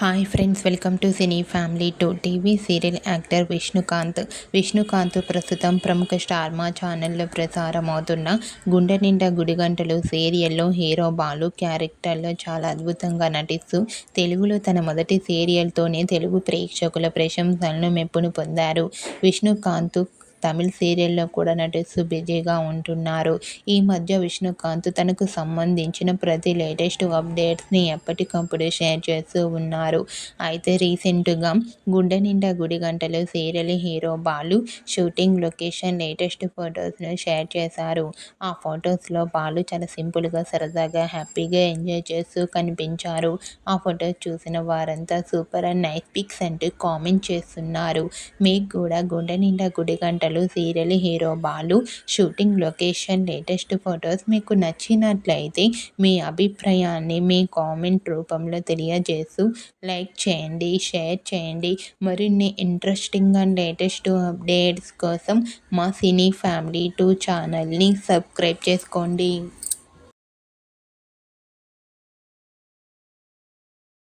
Hi friends, welcome to cine family two. TV serial actor Vishnukant ప్రస్తుతం ప్రముఖ star మా ఛానల్లో ప్రసారమవుతున్న గుండె నిండా గుడిగంటలు సీరియల్లో హీరో బాలు క్యారెక్టర్లో చాలా అద్భుతంగా నటిస్తూ తెలుగులో తన మొదటి సీరియల్తోనే తెలుగు ప్రేక్షకుల ప్రశంసలను మెప్పును పొందారు. విష్ణుకాంత్ తమిళ్ సీరియల్లో కూడా నటిస్తూ బిజీగా ఉంటున్నారు. ఈ మధ్య విష్ణుకాంత్ తనకు సంబంధించిన ప్రతి లేటెస్ట్ అప్డేట్స్ని ఎప్పటికప్పుడు షేర్ చేస్తూ ఉన్నారు. అయితే రీసెంట్గా Gunde Ninda Gudigantalu serial hero Balu shooting location latest ఫొటోస్ను షేర్ చేశారు. ఆ ఫొటోస్లో బాలు చాలా సింపుల్గా, సరదాగా, హ్యాపీగా ఎంజాయ్ చేస్తూ కనిపించారు. ఆ ఫొటోస్ చూసిన వారంతా సూపర్ అండ్ నైస్ పిక్స్ అంటూ కామెంట్ చేస్తున్నారు. మీకు కూడా Gunde Ninda Gudigantalu serial hero Balu shooting location latest photos మీకు నచ్చినట్లయితే మీ అభిప్రాయాన్ని మీ కామెంట్ రూపంలో తెలియజేస్తూ లైక్ చేయండి, షేర్ చేయండి. మరిన్ని ఇంట్రెస్టింగ్ అండ్ లేటెస్ట్ అప్డేట్స్ కోసం మా సినీ ఫ్యామిలీ 2 ఛానల్ని సబ్స్క్రైబ్ చేసుకోండి.